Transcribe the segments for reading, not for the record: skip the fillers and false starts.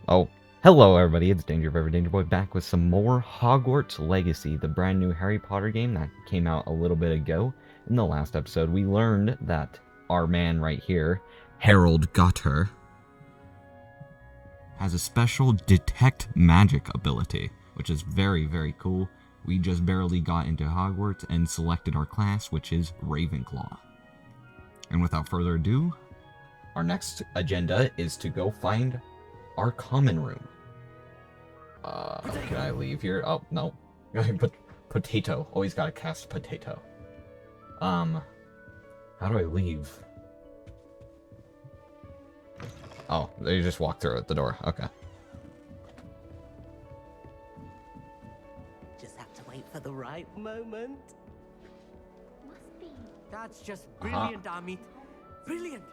Oh, hello everybody, it's DangerBG back with some more Hogwarts Legacy, the brand new Harry Potter game that came out a little bit ago. In the last episode, we learned that our man right here, Harold Gother, has a special detect magic ability, which is very, very cool. We just barely got into Hogwarts and selected our class, which is Ravenclaw. And without further ado, our next agenda is to go find our common room. Can I leave here? Oh, no. Potato. Always gotta cast potato. How do I leave? Oh, they just walk through at the door. Okay. Just have to wait for the right moment. Must be. That's just brilliant, Amit. Brilliant.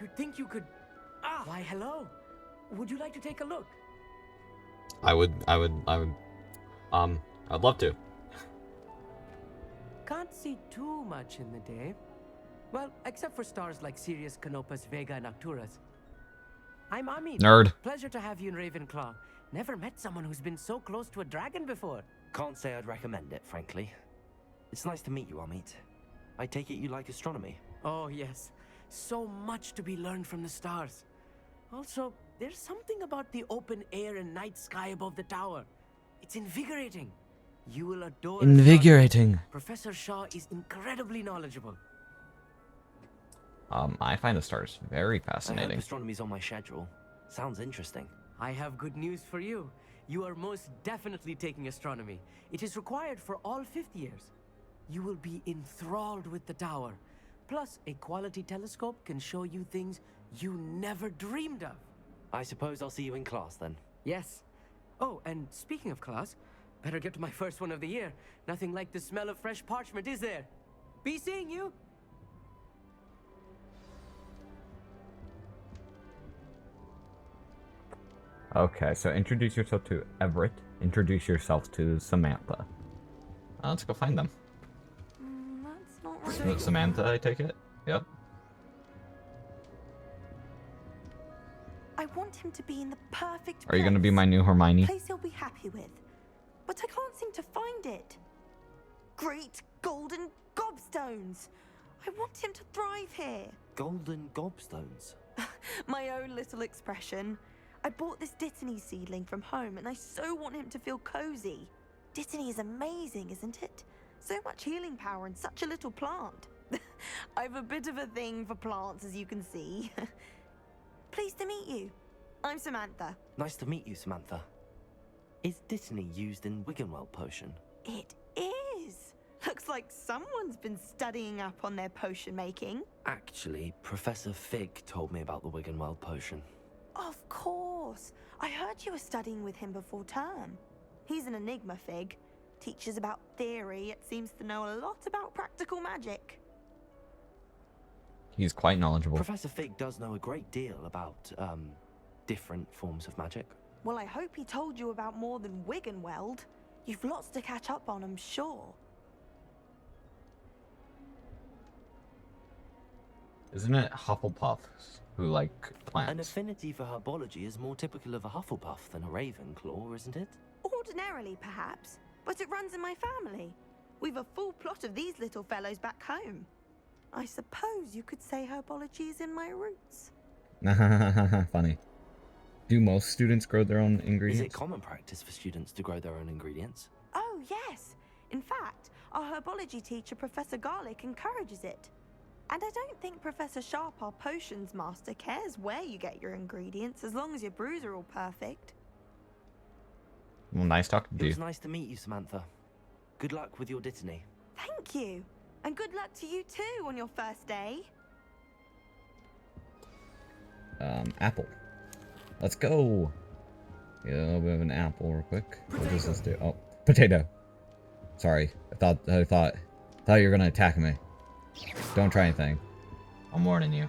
You'd think you could... why, hello. Would you like to take a look? I'd love to. Can't see too much in the day. Well, except for stars like Sirius, Canopus, Vega, and Arcturus. I'm Amit. Nerd. Pleasure to have you in Ravenclaw. Never met someone who's been so close to a dragon before. Can't say I'd recommend it, frankly. It's nice to meet you, Amit. I take it you like astronomy? Oh, yes. So much to be learned from the stars. Also, there's something about the open air and night sky above the tower. It's invigorating. You will adore Invigorating. Professor Shaw is incredibly knowledgeable. I find the stars very I hope fascinating. astronomy's on my schedule. Sounds interesting. I have good news for you. You are most definitely taking astronomy. It is required for all fifth years. You will be enthralled with the tower. Plus, a quality telescope can show you things you never dreamed of. I suppose I'll see you in class then. Yes. Oh, and speaking of class, better get to my first one of the year. Nothing like the smell of fresh parchment, is there? Be seeing you. Okay, so introduce yourself to Everett. Introduce yourself to Samantha. Let's go find them. That's not Is right. it Samantha, I take it? Yep. I want him to be in the perfect Are you gonna be place. my new Hermione? Place he'll be happy with. But I can't seem to find it. Great golden gobstones. I want him to thrive here. Golden gobstones. My own little expression. I bought this Dittany seedling from home and I so want him to feel cozy. Dittany is amazing, isn't it? So much healing power in such a little plant. I've a bit of a thing for plants, as you can see. Pleased to meet you. I'm Samantha. Nice to meet you, Samantha. Is Dittany used in Wiggenweld potion? It is. Looks like someone's been studying up on their potion making. Actually, Professor Fig told me about the Wiggenweld potion. Of course. I heard you were studying with him before term. He's an enigma, Fig. Teaches about theory, yet seems to know a lot about practical magic. He's quite knowledgeable. Professor Fig does know a great deal about, different forms of magic. Well, I hope he told you about more than Wiggenweld. You've lots to catch up on, I'm sure. Isn't it Hufflepuffs who like An plants? affinity for herbology is more typical of a Hufflepuff than a Ravenclaw, isn't it? Ordinarily, perhaps, but it runs in my family. We've a full plot of these little fellows back home. I suppose you could say herbology is in my roots. Funny. Do most students grow their own Is ingredients? it common practice for students to grow their own ingredients? Oh, yes. In fact, our herbology teacher, Professor Garlick, encourages it. And I don't think Professor Sharp, our potions master, cares where you get your ingredients as long as your brews are all perfect. Well, nice talking to It you. was nice to meet you, Samantha. Good luck with your Dittany. Thank you. And good luck to you too on your first day. Apple. Let's go. Get a little bit of an apple real quick. What does this do? Oh, potato. Sorry. I thought you were gonna attack me. Don't try anything. I'm warning you.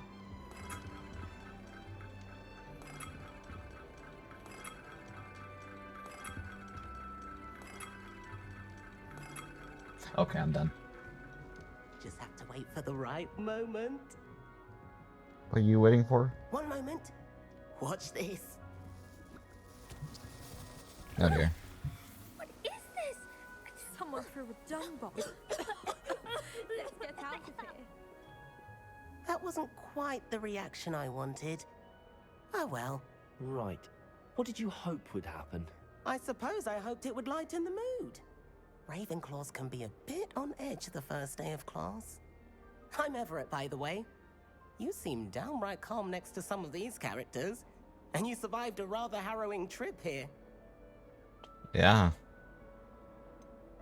Okay, I'm done. Just have to wait for the right moment. What are you waiting for? One moment. Watch this. Oh dear. What is this? Someone threw a dung bomb. Let's get out of here. That wasn't quite the reaction I wanted. Oh well. Right. What did you hope would happen? I suppose I hoped it would lighten the mood. Ravenclaws can be a bit on edge the first day of class. I'm Everett, by the way. You seem downright calm next to some of these characters. And you survived a rather harrowing trip here. Yeah.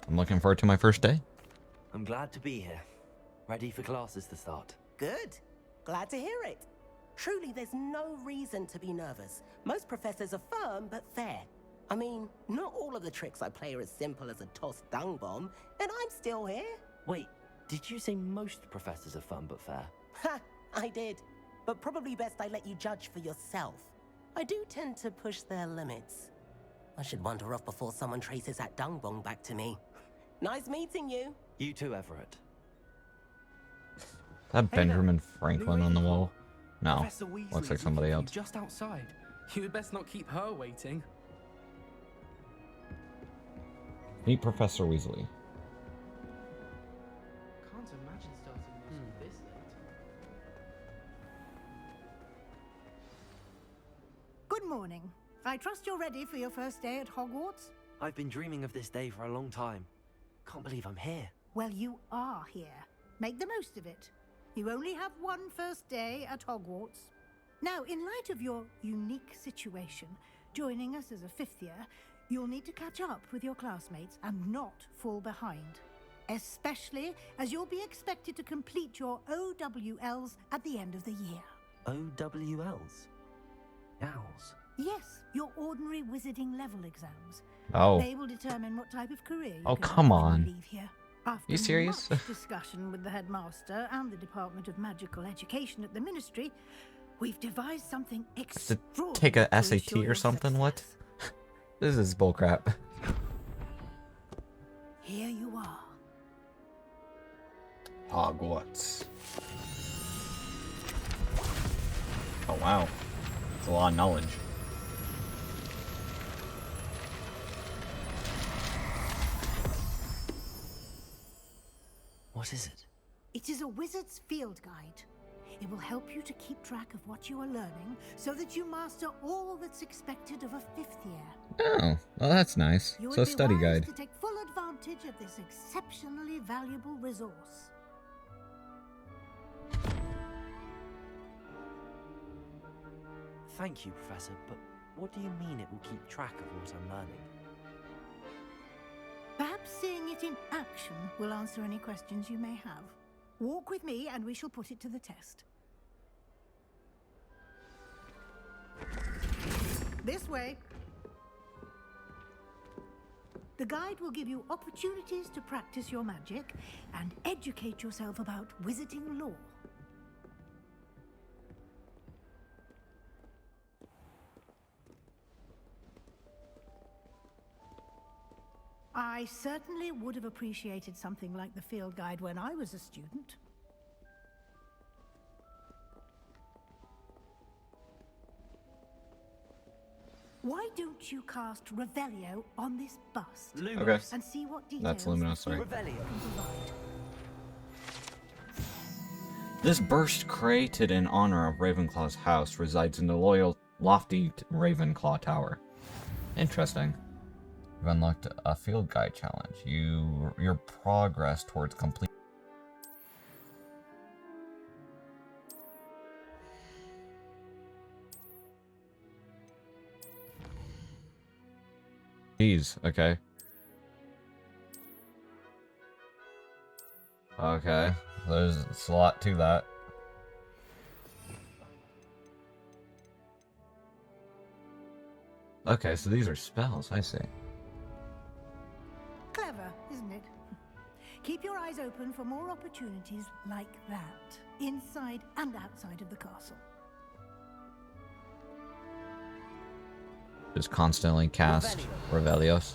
I'm looking forward to my first day. I'm glad to be here. Ready for classes to start. Good. Glad to hear it. Truly, there's no reason to be nervous. Most professors are firm but fair. I mean, not all of the tricks I play are as simple as a tossed dung bomb, and I'm still here. Wait, did you say most professors are fun but fair? Ha! I did. But probably best I let you judge for yourself. I do tend to push their limits. I should wander off before someone traces that dung bomb back to me. Nice meeting you. You too, Everett. That Benjamin Franklin New on the Ravenclaw. wall? No. Professor Weasley's Looks like somebody looking else. for you just outside. You had best not keep her waiting. Meet Professor Weasley. Can't imagine starting music this late. Good morning. I trust you're ready for your first day at Hogwarts? I've been dreaming of this day for a long time. Can't believe I'm here. Well, you are here. Make the most of it. You only have one first day at Hogwarts. Now, in light of your unique situation, joining us as a fifth year, you'll need to catch up with your classmates and not fall behind. Especially as you'll be expected to complete your OWLs at the end of the year. OWLs? Owls? Yes, your ordinary wizarding level exams. Oh. They will determine what type of career you Oh, can come have when on. you leave here. After You serious? much discussion with the headmaster and the Department of Magical Education at the Ministry, we've devised something To extraordinary. take a to SAT ensure or your something? What? success. This is bullcrap. Here you are. Hogwarts. Oh wow. It's a lot of knowledge. What is it? It is a wizard's field guide. It will help you to keep track of what you are learning so that you master all that's expected of a fifth year. Oh, well that's nice. You So would be study wise guide. to take full advantage of this exceptionally valuable resource. Thank you, Professor, but what do you mean it will keep track of what I'm learning? Perhaps seeing it in action will answer any questions you may have. Walk with me and we shall put it to the test. This way. The guide will give you opportunities to practice your magic and educate yourself about wizarding lore. I certainly would have appreciated something like the field guide when I was a student. Why don't you cast Revelio on this bust Okay. and see what details That's Luminous, sorry. the field guide can provide? This burst, created in honor of Ravenclaw's house, resides in the loyal, lofty Ravenclaw Tower. Interesting. You've unlocked a field guide challenge. Your progress towards complete. Jeez, okay. Okay, there's a lot to that. Okay, so these are spells, I see. Clever, isn't it? Keep your eyes open for more opportunities like that, inside and outside of the castle. Just constantly cast Revelios.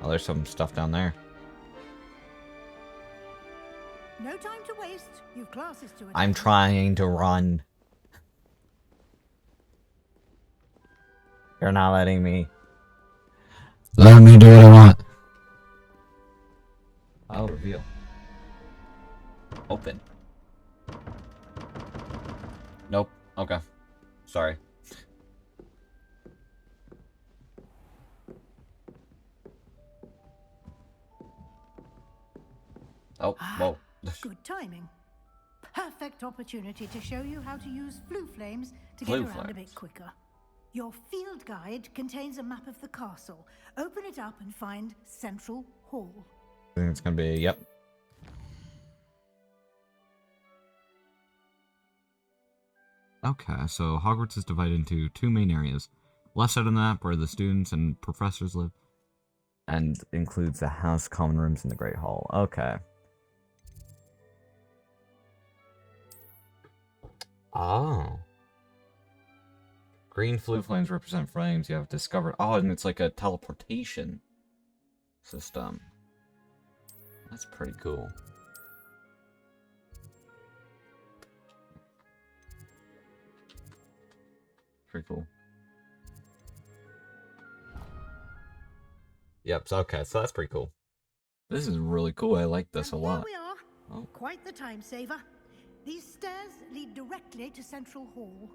Oh, there's some stuff down there. No time to waste. You've classes to attend. I'm trying to run. You're not letting me. Let me do what I want. I'll reveal. Open. Nope. Okay. Sorry. Oh, whoa. Good timing. Perfect opportunity to show you how to use flue flames to get around a bit quicker. Your field guide contains a map of the castle. Open it up and find Central Hall. I think it's gonna be, yep. Okay, so Hogwarts is divided into two main areas. Left side of the map where the students and professors live. And includes the house, common rooms, and the Great Hall. Okay. Oh. Green flue flames represent flames you have discovered. Oh, and it's like a teleportation system. That's pretty cool. Pretty cool. Yep, so okay, so that's pretty cool. This is really cool. I like this a lot. Here we are. Oh. Quite the time saver. These stairs lead directly to Central Hall.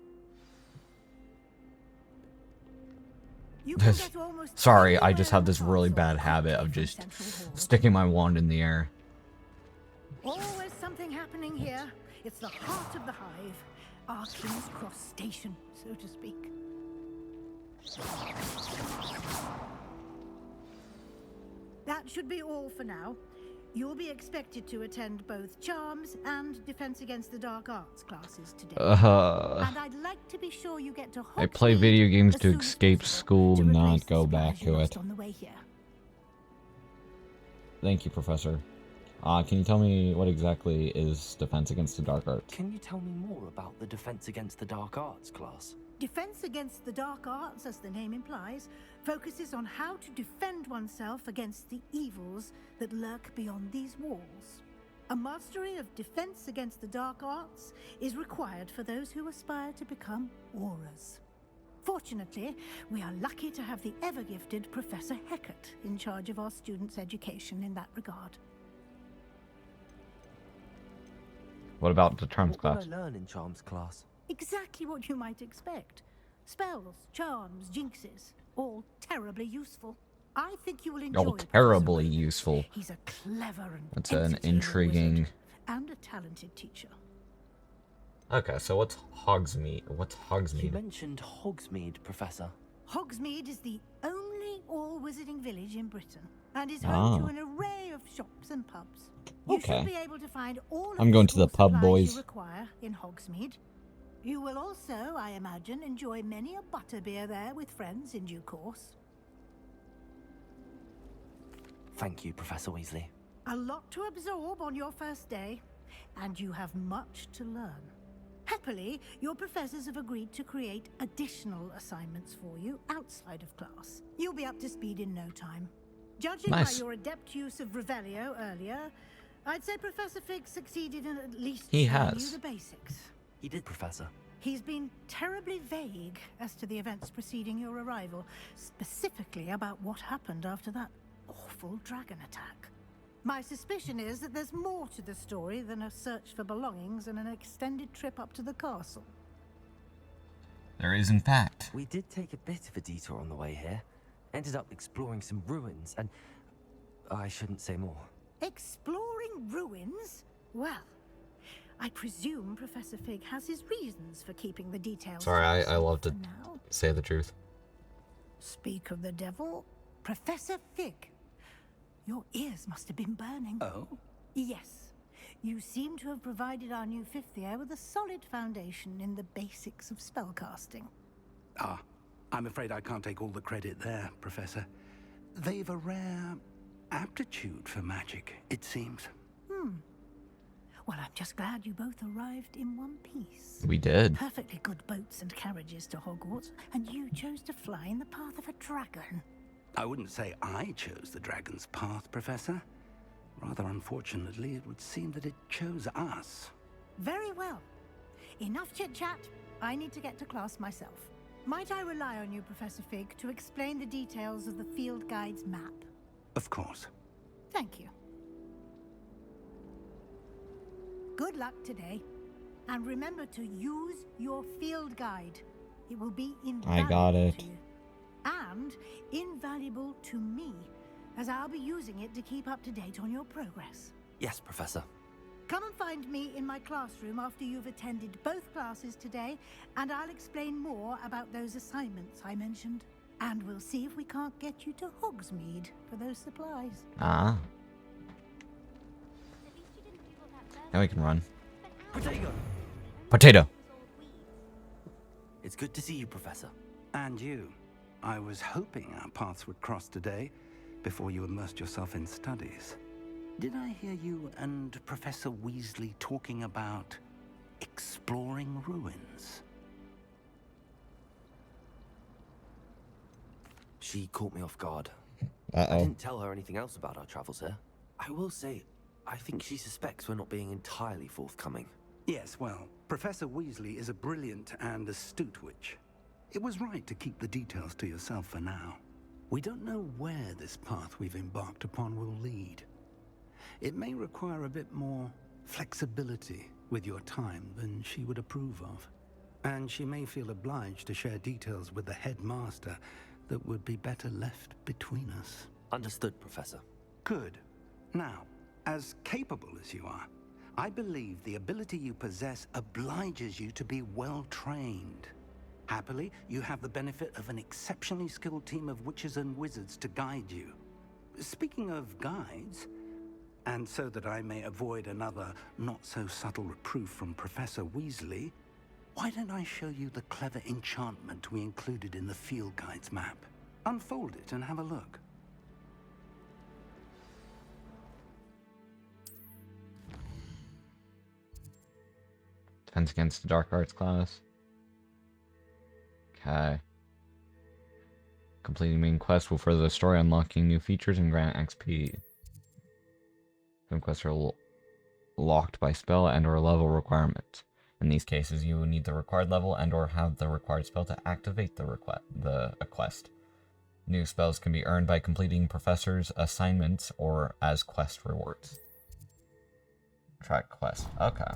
Sorry, I just have this really bad habit of just sticking my wand in the air. Always something happening here. It's the heart of the hive. Our King's Cross station, so to speak. That should be all for now. You'll be expected to attend both Charms and Defense Against the Dark Arts classes today. And I'd like to be sure you get to I play video games to escape school, not go back to it. On the way here. Thank you, Professor. Can you tell me what exactly is Defense Against the Dark Arts? Can you tell me more about the Defense Against the Dark Arts class? Defense Against the Dark Arts, as the name implies, focuses on how to defend oneself against the evils that lurk beyond these walls. A mastery of Defense Against the Dark Arts is required for those who aspire to become Aurors. Fortunately, we are lucky to have the ever-gifted Professor Hecat in charge of our students' education in that regard. What about the Charms class? What will I learn in Charms class? Exactly what you might expect. Spells, charms, jinxes, all terribly useful. I think you will enjoy all terribly useful. He's a clever and that's an intriguing and a talented teacher. Okay, so what's Hogsmeade? What's Hogsmeade? You mentioned Hogsmeade, Professor. Hogsmeade is the only all-wizarding village in Britain and is home to an array of shops and pubs. You should be able to find all of I'm going to the pub, boys. You require in Hogsmeade. You will also, I imagine, enjoy many a butterbeer there with friends in due course. Thank you, Professor Weasley. A lot to absorb on your first day, and you have much to learn. Happily, your professors have agreed to create additional assignments for you outside of class. You'll be up to speed in no time. Judging by your adept use of Revelio earlier, I'd say Professor Fig succeeded in at least showing you the basics. He did, Professor. He's been terribly vague as to the events preceding your arrival, specifically about what happened after that awful dragon attack. My suspicion is that there's more to the story than a search for belongings and an extended trip up to the castle. There is, in fact. We did take a bit of a detour on the way here. Ended up exploring some ruins, and I shouldn't say more. Exploring ruins? Well, I presume Professor Fig has his reasons for keeping the details. Sorry, I love to say the truth. Speak of the devil, Professor Fig. Your ears must have been burning. Oh? Yes. You seem to have provided our new fifth year with a solid foundation in the basics of spellcasting. Ah, I'm afraid I can't take all the credit there, Professor. They've a rare aptitude for magic, it seems. Well, I'm just glad you both arrived in one piece. We did. Perfectly good boats and carriages to Hogwarts, and you chose to fly in the path of a dragon. I wouldn't say I chose the dragon's path, Professor. Rather unfortunately, it would seem that it chose us. Very well. Enough chit-chat. I need to get to class myself. Might I rely on you, Professor Fig, to explain the details of the field guide's map? Of course. Thank you. Good luck today. And remember to use your field guide. It will be invaluable I got it. to you. And invaluable to me, as I'll be using it to keep up to date on your progress. Yes, Professor. Come and find me in my classroom after you've attended both classes today, and I'll explain more about those assignments I mentioned. And we'll see if we can't get you to Hogsmeade for those supplies. Ah. Now we can run. Potato! Potato! It's good to see you, Professor. And you. I was hoping our paths would cross today, before you immersed yourself in studies. Did I hear you and Professor Weasley talking about exploring ruins? She caught me off guard. Uh-oh. I didn't tell her anything else about our travels here. I will say, I think she suspects we're not being entirely forthcoming. Yes, well, Professor Weasley is a brilliant and astute witch. It was right to keep the details to yourself for now. We don't know where this path we've embarked upon will lead. It may require a bit more flexibility with your time than she would approve of. And she may feel obliged to share details with the headmaster that would be better left between us. Understood, Professor. Good. Now, as capable as you are, I believe the ability you possess obliges you to be well trained. Happily, you have the benefit of an exceptionally skilled team of witches and wizards to guide you. Speaking of guides, and so that I may avoid another not-so-subtle reproof from Professor Weasley, why don't I show you the clever enchantment we included in the field guide's map? Unfold it and have a look. Defense against the Dark Arts class. Okay. Completing main quest will further the story, unlocking new features and grant XP. Some quests are locked by spell and or level requirement. In these cases, you will need the required level and or have the required spell to activate the quest. New spells can be earned by completing professors' assignments or as quest rewards. Track quest. Okay.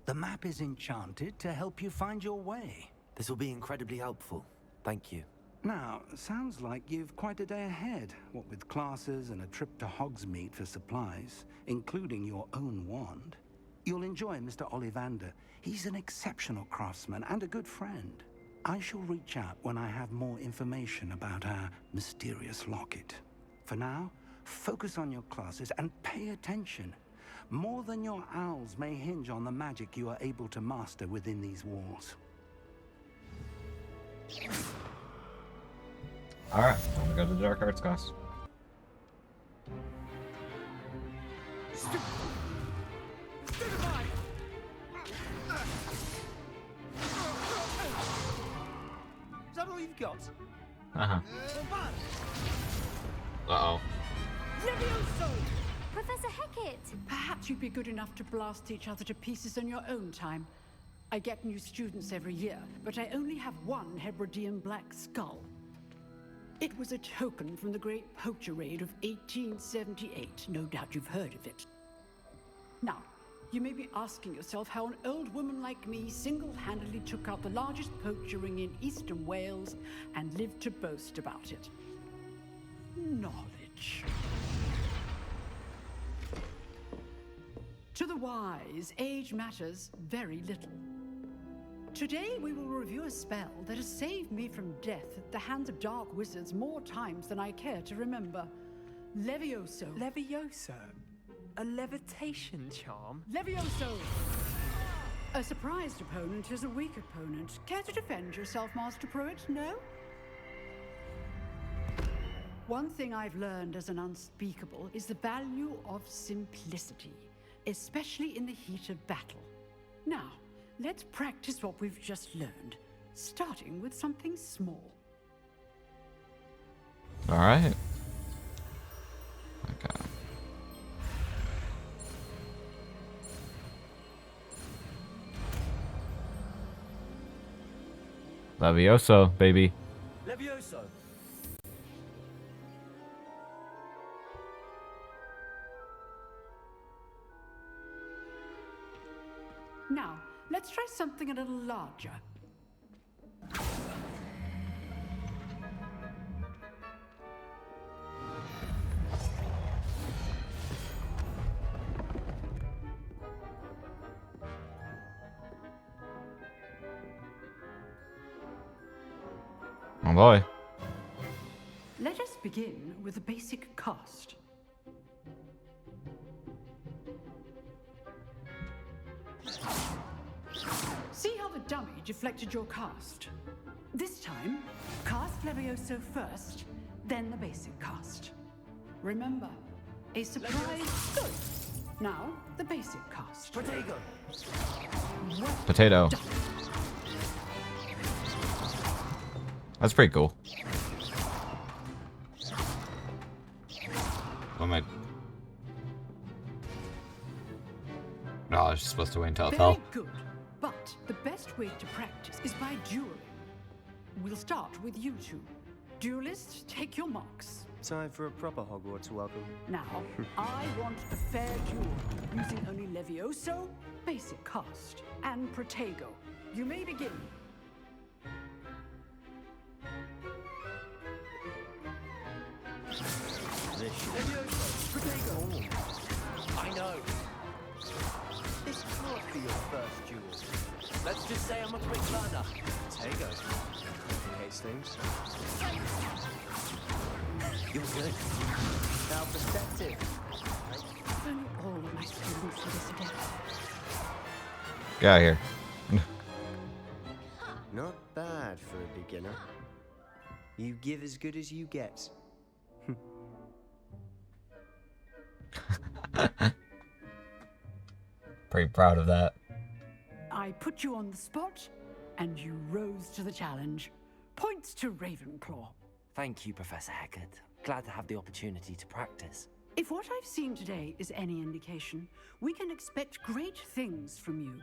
The map is enchanted to help you find your way. This will be incredibly helpful. Thank you. Now, sounds like you've quite a day ahead, what with classes and a trip to Hogsmeade for supplies, including your own wand. You'll enjoy Mr. Ollivander. He's an exceptional craftsman and a good friend. I shall reach out when I have more information about our mysterious locket. For now, focus on your classes and pay attention. More than your owls may hinge on the magic you are able to master within these walls. Alright, I'm gonna go to the Dark Arts class. Is that all you've got? Uh-huh. Uh-oh. Levioso! Professor Hecat! Perhaps you'd be good enough to blast each other to pieces in your own time. I get new students every year, but I only have one Hebridean black skull. It was a token from the Great Poacher Raid of 1878. No doubt you've heard of it. Now, you may be asking yourself how an old woman like me single-handedly took out the largest poacher ring in eastern Wales and lived to boast about it. Knowledge. To the wise, age matters very little. Today we will review a spell that has saved me from death at the hands of dark wizards more times than I care to remember. Levioso. Levioso? A levitation charm? Levioso! A surprised opponent is a weak opponent. Care to defend yourself, Master Pruitt? No? One thing I've learned as an unspeakable is the value of simplicity, especially in the heat of battle. Now, let's practice what we've just learned, starting with something small. Alright. Okay. Levioso, baby. Levioso. Now, let's try something a little larger. Oh boy. Let us begin with the basic cast. See how the dummy deflected your cast? This time, cast Levioso first, then the basic cast. Remember, a surprise. Good. Now, the basic cast. Potato. Potato. That's pretty cool. What am I? No, I was just supposed to wait until it fell. Very good. But the best way to practice is by dueling. We'll start with you two. Duelists, take your marks. Time for a proper Hogwarts welcome. Now, I want a fair duel, using only Levioso, basic cast, and Protego. You may begin. I know. This can't be your first duel. Let's just say I'm a quick learner. Potato. Hastings. You're good. Now perspective. If only all of my students were this adept. Get out of here. Not bad for a beginner. You give as good as you get. Pretty proud of that. I put you on the spot, and you rose to the challenge. Points to Ravenclaw. Thank you, Professor Hecat. Glad to have the opportunity to practice. If what I've seen today is any indication, we can expect great things from you.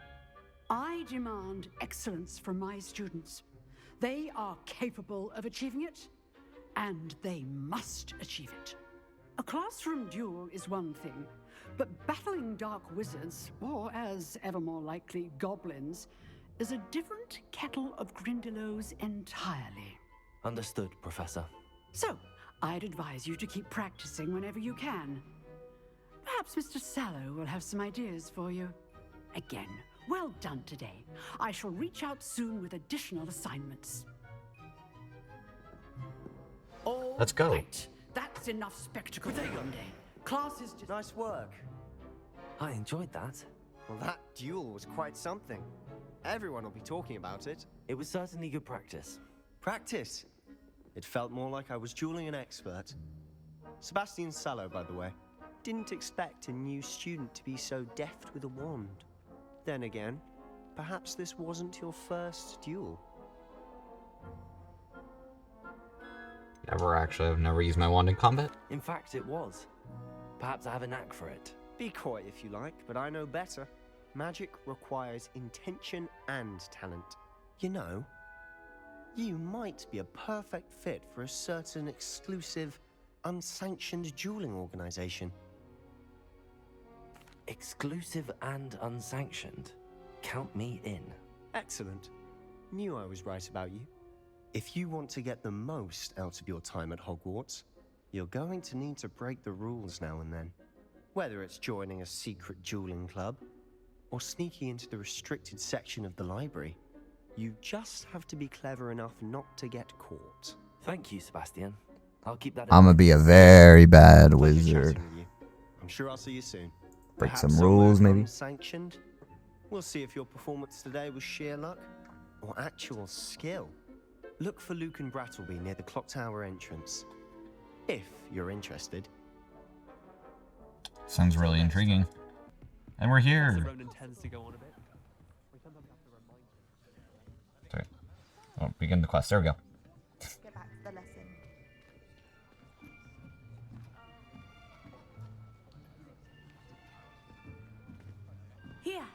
I demand excellence from my students. They are capable of achieving it, and they must achieve it. A classroom duel is one thing, but battling dark wizards, or as ever more likely, goblins, is a different kettle of Grindylows entirely. Understood, Professor. So, I'd advise you to keep practicing whenever you can. Perhaps Mr. Sallow will have some ideas for you. Again, well done today. I shall reach out soon with additional assignments. All Let's go. right. That's enough spectacle for one day. Class is just... Nice work. I enjoyed that. Well, that duel was quite something. Everyone will be talking about it. It was certainly good practice. Practice. It felt more like I was dueling an expert. Sebastian Sallow, by the way. Didn't expect a new student to be so deft with a wand. Then again, perhaps this wasn't your first duel. I've never used my wand in combat. In fact, it was. Perhaps I have a knack for it. Be coy if you like, but I know better. Magic requires intention and talent. You know, you might be a perfect fit for a certain exclusive, unsanctioned dueling organization. Exclusive and unsanctioned. Count me in. Excellent. Knew I was right about you. If you want to get the most out of your time at Hogwarts, you're going to need to break the rules now and then. Whether it's joining a secret dueling club, or sneaking into the restricted section of the library, you just have to be clever enough not to get caught. Thank you, Sebastian. I'll keep that in I'm gonna mind. be a very bad Pleasure wizard. chatting with you. I'm sure I'll see you soon. Break Perhaps some somewhere rules, maybe. Unsanctioned. We'll see if your performance today was sheer luck or actual skill. Look for Luke and Brattleby near the clock tower entrance, if you're interested. Sounds really intriguing. And we're here. Ronan tends to go on a bit. We sometimes have to remind Sorry. Oh, begin the quest. There we go. Get back to the lesson. Here,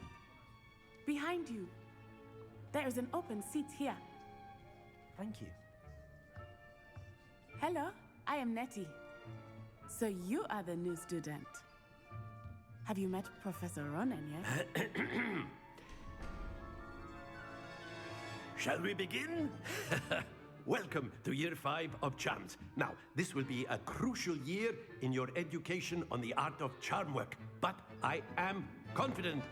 behind you. There is an open seat here. Thank you. Hello, I am Nettie. So you are the new student. Have you met Professor Ronan yet? Shall we begin? Welcome to Year 5 of Charms. Now, this will be a crucial year in your education on the art of charm work, but I am confident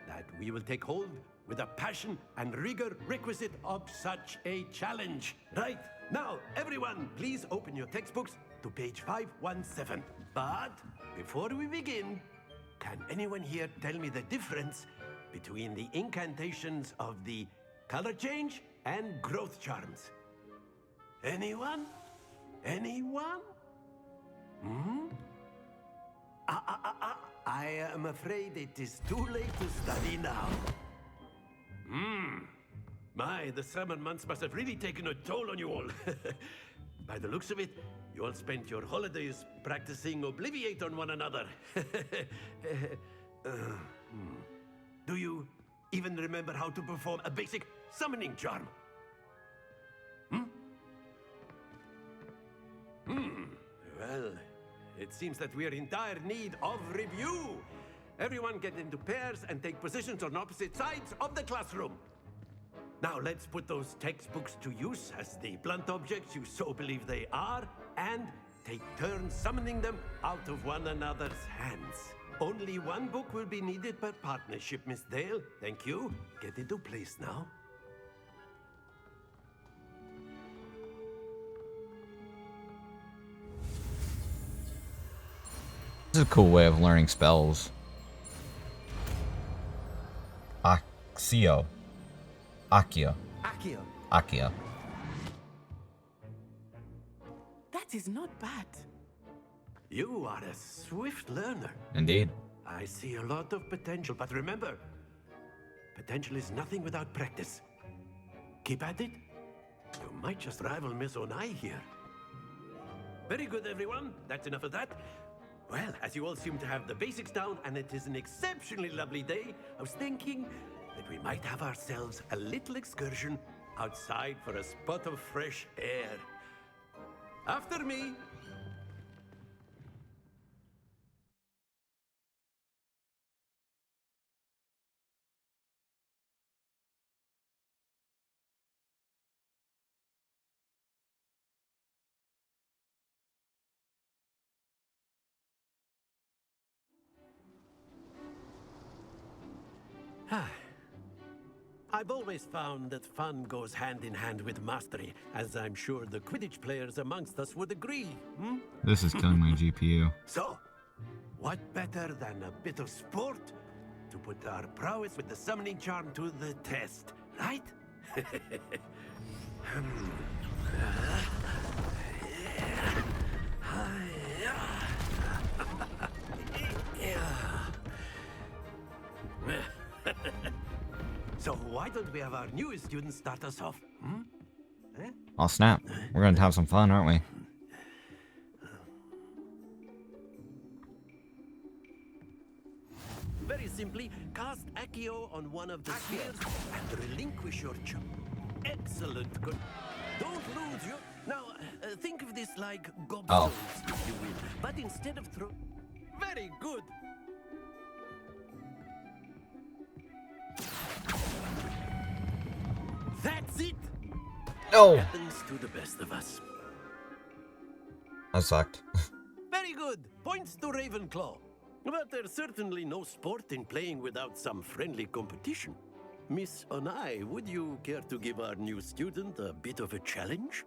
that we will take hold with the passion and rigor requisite of such a challenge. Right, now, everyone, please open your textbooks to page 517. But before we begin, can anyone here tell me the difference between the incantations of the color change and growth charms? Anyone? Anyone? Hmm? I am afraid it is too late to study now. My, the summer months must have really taken a toll on you all. By the looks of it, you all spent your holidays practicing Obliviate on one another. Do you even remember how to perform a basic summoning charm? Well, it seems that we are in dire need of review. Everyone get into pairs and take positions on opposite sides of the classroom. Now let's put those textbooks to use as the blunt objects you so believe they are, and take turns summoning them out of one another's hands. Only one book will be needed per partnership, Miss Dale. Thank you. Get into place now. This is a cool way of learning spells. Accio. Accio. Accio. Accio. That is not bad. You are a swift learner. Indeed. I see a lot of potential, but remember, potential is nothing without practice. Keep at it. You might just rival Miss Onai here. Very good, everyone. That's enough of that. Well, as you all seem to have the basics down, and it is an exceptionally lovely day, I was thinking that we might have ourselves a little excursion outside for a spot of fresh air. After me. I've always found that fun goes hand in hand with mastery, as I'm sure the Quidditch players amongst us would agree. This is killing my GPU. So, what better than a bit of sport to put our prowess with the summoning charm to the test, right? So why don't we have our newest student start us off? Oh snap. We're going to have some fun, aren't we? Very simply, cast Accio on one of the spheres and relinquish your charm. Excellent. Good. Don't lose your... Now, think of this like gobstones, if you will. But instead of throw... Very good. That's it! No! Happens to the best of us. That sucked. Very good. Points to Ravenclaw. But there's certainly no sport in playing without some friendly competition. Miss Onai, would you care to give our new student a bit of a challenge?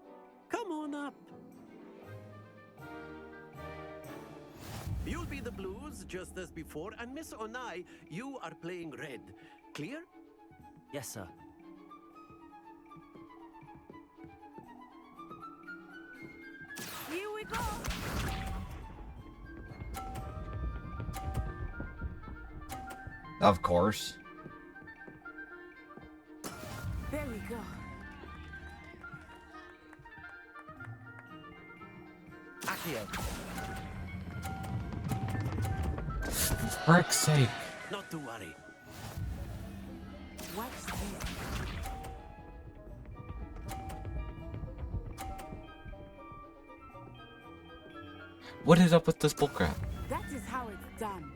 Come on up. You'll be the blues, just as before, and Miss Onai, you are playing red. Clear? Yes, sir. Here we go. Of course. There we go. Accio. For frick's sake. Not to worry. Watch this. What is up with this bullcrap? That is how it's done.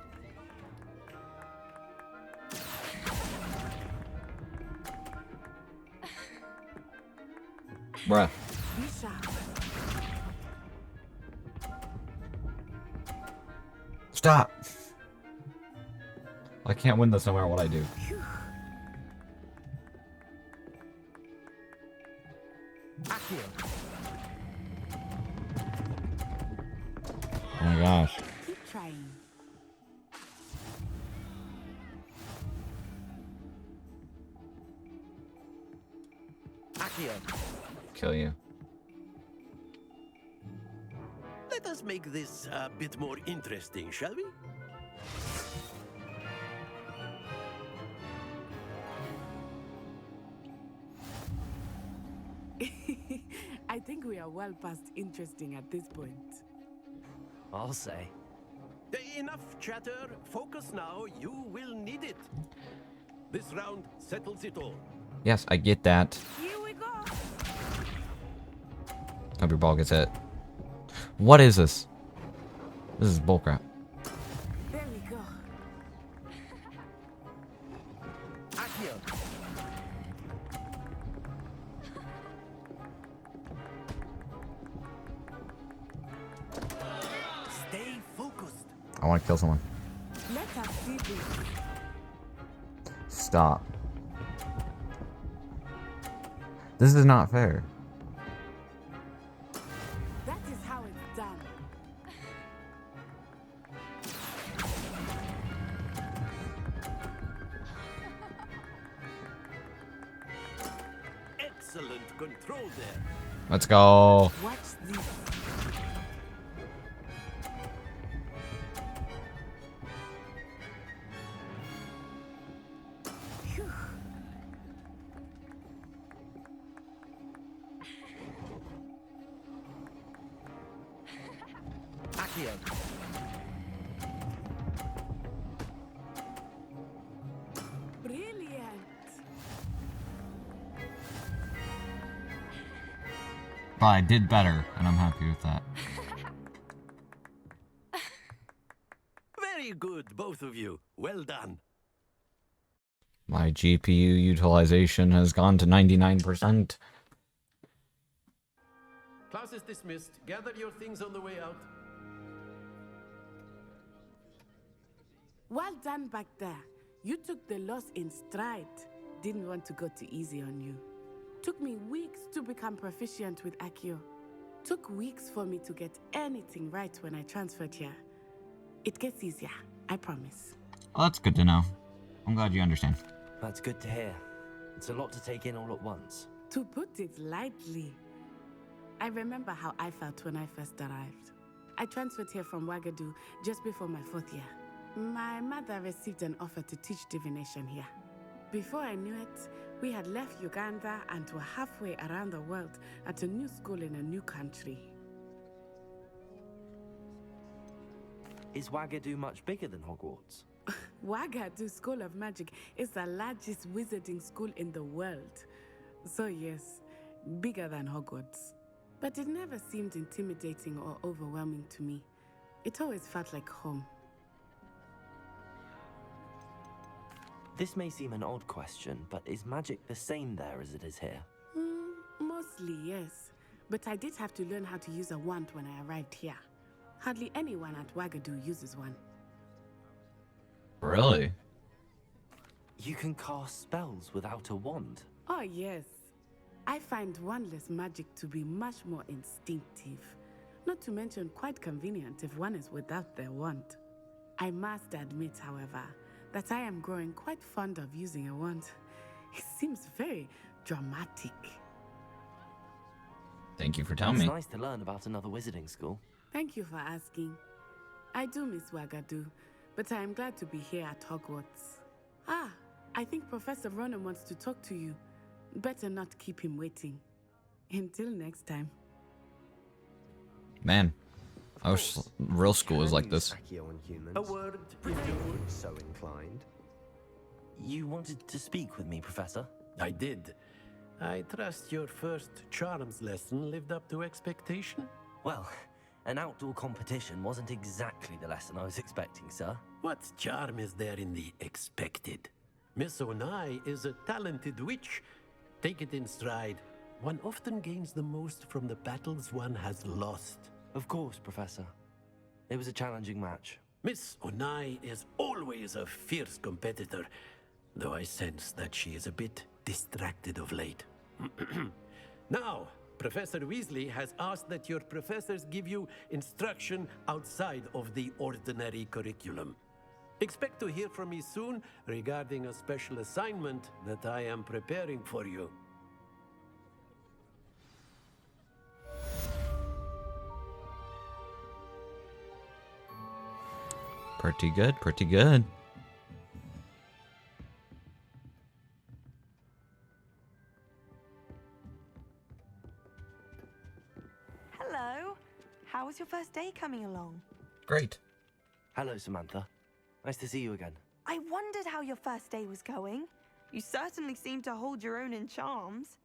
Bruh. Be sharp. Stop! I can't win this no matter what I do. Oh my gosh. Keep trying. Kill you. Let us make this a bit more interesting, shall we? I think we are well past interesting at this point. I'll say. Enough chatter. Focus now. You will need it. This round settles it all. Yes, I get that. Here we go. Hope your ball gets hit. What is this? This is bullcrap. There we go. Stay focused. I want to kill someone. Let us see this. Stop. This is not fair. That is how it's done. Excellent control there. Let's go. Watch this. Phew. Brilliant. But I did better, and I'm happy with that. Very good, both of you. Well done. My GPU utilization has gone to 99%. Class is dismissed. Gather your things on the way out. Well done back there. You took the loss in stride. Didn't want to go too easy on you. Took me weeks to become proficient with Accio. Took weeks for me to get anything right when I transferred here. It gets easier, I promise. Well, that's good to know. I'm glad you understand. That's good to hear. It's a lot to take in all at once. To put it lightly, I remember how I felt when I first arrived. I transferred here from Wagadu just before my 4th year. My mother received an offer to teach divination here. Before I knew it, we had left Uganda and were halfway around the world at a new school in a new country. Is Wagadu much bigger than Hogwarts? Wagadu School of Magic is the largest wizarding school in the world. So yes, bigger than Hogwarts. But it never seemed intimidating or overwhelming to me. It always felt like home. This may seem an odd question, but is magic the same there as it is here? Mostly, yes. But I did have to learn how to use a wand when I arrived here. Hardly anyone at Wagadu uses one. Really? You can cast spells without a wand? Oh, yes. I find wandless magic to be much more instinctive. Not to mention quite convenient if one is without their wand. I must admit, however, that I am growing quite fond of using a wand. It seems very dramatic. Thank you for telling me. It's nice to learn about another wizarding school. Thank you for asking. I do miss Wagadu, but I am glad to be here at Hogwarts. Ah, I think Professor Ronan wants to talk to you. Better not keep him waiting. Until next time. Man, I wish real school was like this. A word, if you would. So inclined. You wanted to speak with me, Professor? I did. I trust your first charms lesson lived up to expectation? Well, An outdoor competition wasn't exactly the lesson I was expecting, sir. What charm is there in the expected? Miss Onai is a talented witch. Take it in stride. One often gains the most from the battles one has lost. Of course, Professor. It was a challenging match. Miss Onai is always a fierce competitor, though I sense that she is a bit distracted of late. Now, Professor Weasley has asked that your professors give you instruction outside of the ordinary curriculum. Expect to hear from me soon regarding a special assignment that I am preparing for you. Pretty good, pretty good. Hello. How was your first day coming along? Great. Hello, Samantha. Nice to see you again. I wondered how your first day was going. You certainly seem to hold your own in charms.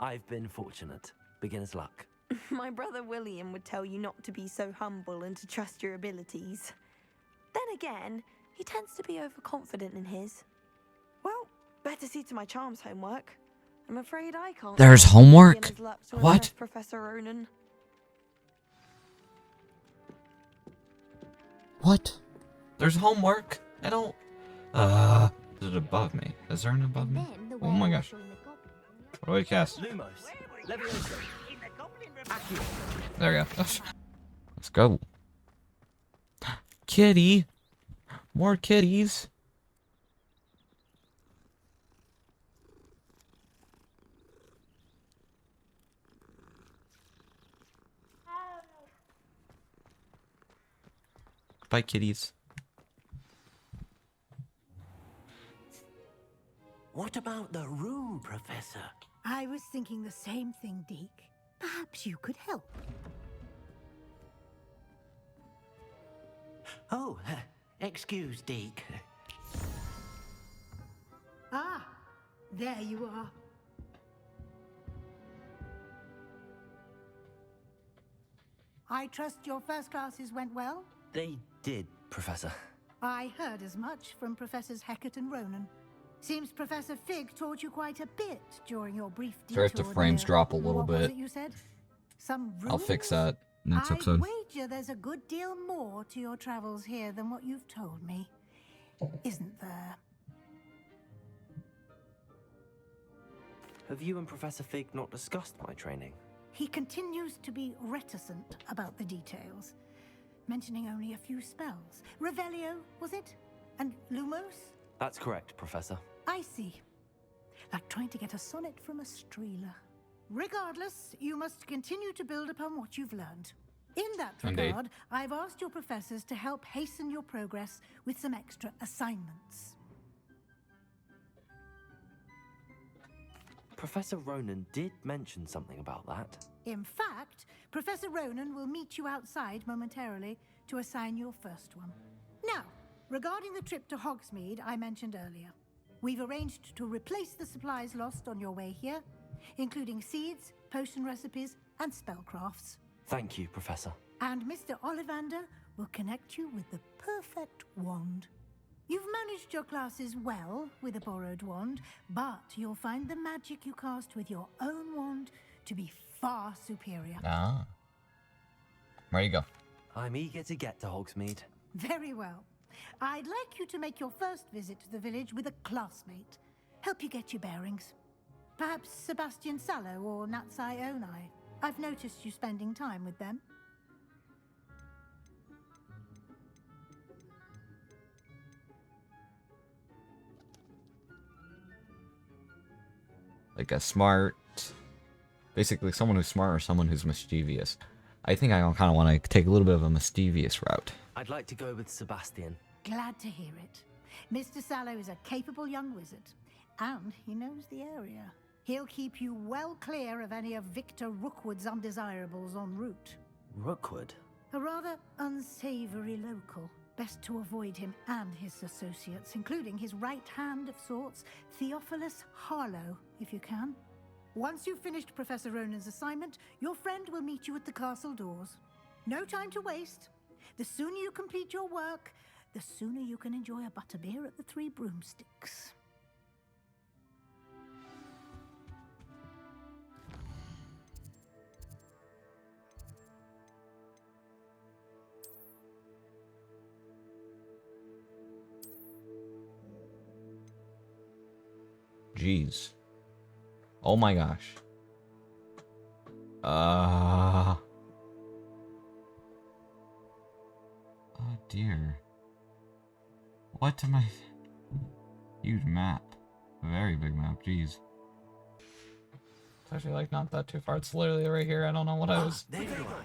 I've been fortunate. Beginner's luck. My brother William would tell you not to be so humble and to trust your abilities. Then again, he tends to be overconfident in his. Well, better see to my charms homework. I'm afraid I can't. There's homework? What? Professor Ronan. What? There's homework? I don't... Is it above me? Is there an above me? Oh my gosh. What do I cast? Lumos. Levioso. There we go. Let's go. Kitty! More kitties! Bye, kitties. What about the room, Professor? I was thinking the same thing, Deke. Perhaps you could help. Oh, excuse, Deke. Ah, there you are. I trust your first classes went well? They did, Professor. I heard as much from Professors Hecat and Ronan. Seems Professor Fig taught you quite a bit during your brief detour. Sorry if the frames drop a little What was bit. it you said? Some I'll fix rules? that next I'd episode. wager there's a good deal more to your travels here than what you've told me. Isn't there? Have you and Professor Fig not discussed my training? He continues to be reticent about the details, mentioning only a few spells. Revelio, was it? And Lumos? That's correct, Professor. I see. Like trying to get a sonnet from a streeler. Regardless, you must continue to build upon what you've learned. In that Indeed. regard, I've asked your professors to help hasten your progress with some extra assignments. Professor Ronan did mention something about that. In fact, Professor Ronan will meet you outside momentarily to assign your first one. Now, regarding the trip to Hogsmeade I mentioned earlier, we've arranged to replace the supplies lost on your way here, including seeds, potion recipes, and spellcrafts. Thank you, Professor. And Mr. Ollivander will connect you with the perfect wand. You've managed your classes well with a borrowed wand, but you'll find the magic you cast with your own wand to be far superior. Ah. Ready to go. I'm eager to get to Hogsmeade. Very well. I'd like you to make your first visit to the village with a classmate. Help you get your bearings. Perhaps Sebastian Sallow or Natsai Onai. I've noticed you spending time with them. Like a smart... Basically, someone who's smart or someone who's mischievous. I think I kind of want to take a little bit of a mischievous route. I'd like to go with Sebastian. Glad to hear it. Mr. Sallow is a capable young wizard, and he knows the area. He'll keep you well clear of any of Victor Rookwood's undesirables en route. Rookwood? A rather unsavory local. Best to avoid him and his associates, including his right hand of sorts, Theophilus Harlow, if you can. Once you've finished Professor Ronan's assignment, your friend will meet you at the castle doors. No time to waste. The sooner you complete your work, the sooner you can enjoy a butterbeer at the Three Broomsticks. Jeez. Oh my gosh. Oh dear. What am I... Huge map. A very big map, jeez. It's actually like not that too far. It's literally right here. I don't know what I was... There you are.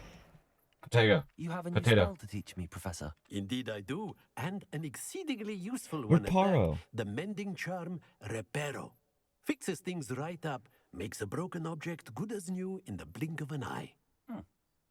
Potato. You have a new Potato. spell to teach me, Professor. Indeed I do, and an exceedingly useful one at Reparo. that. The mending charm, Reparo. Fixes things right up, makes a broken object good as new in the blink of an eye.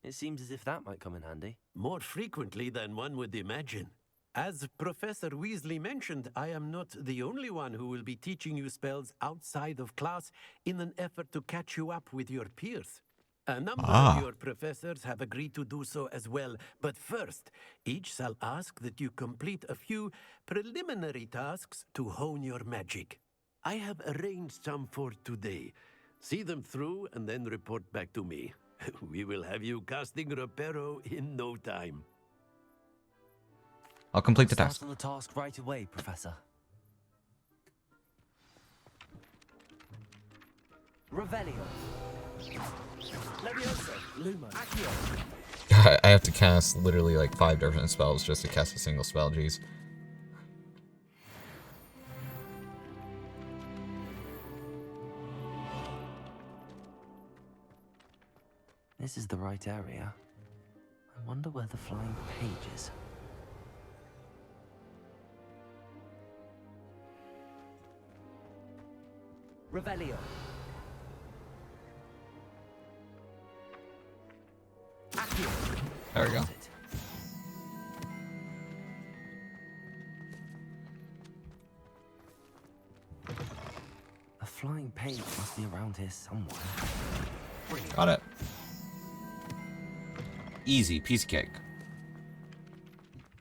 It seems as if that might come in handy. More frequently than one would imagine. As Professor Weasley mentioned, I am not the only one who will be teaching you spells outside of class in an effort to catch you up with your peers. A number of your professors have agreed to do so as well, but first, each shall ask that you complete a few preliminary tasks to hone your magic. I have arranged some for today. See them through and then report back to me. We will have you casting Reparo in no time. I'll complete the task. Start on the task right away, Professor. Revelio. Leviosa. Lumo. Accio. I have to cast literally like 5 different spells just to cast a single spell, jeez. This is the right area. I wonder where the flying page is. Revelio. Accio. There we go. A flying page must be around here somewhere. Got it. Easy, piece of cake.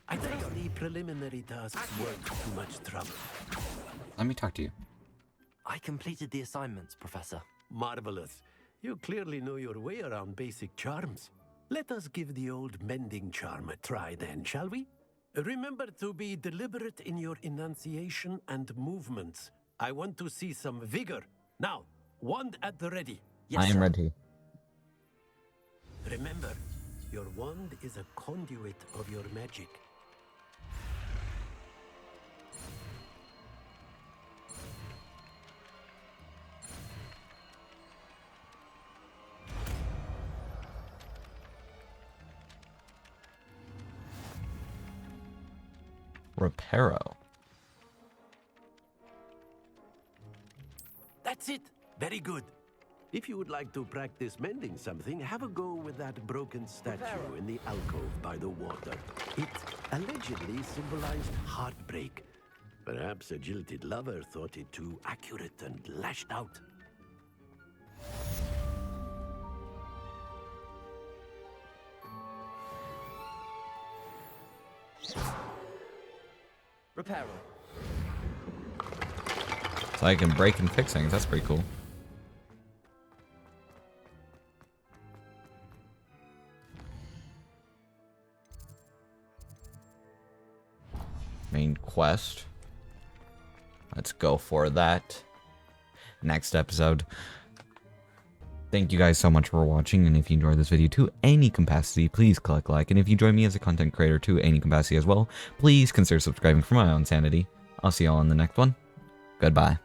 I think the preliminary tasks weren't too much trouble. Let me talk to you. I completed the assignments, Professor. Marvelous. You clearly know your way around basic charms. Let us give the old mending charm a try then, shall we? Remember to be deliberate in your enunciation and movements. I want to see some vigor. Now, wand at the ready. I am ready. Remember, your wand is a conduit of your magic. Reparo. That's it. Very good. If you would like to practice mending something, have a go with that broken statue in the alcove by the water. It allegedly symbolized heartbreak. Perhaps a jilted lover thought it too accurate and lashed out. Reparo. So I can break and fix things. That's pretty cool. Main quest. Let's go for that. Next episode. Thank you guys so much for watching, and if you enjoyed this video to any capacity, please click like, and if you join me as a content creator to any capacity as well, please consider subscribing for my own sanity. I'll see you all in the next one. Goodbye.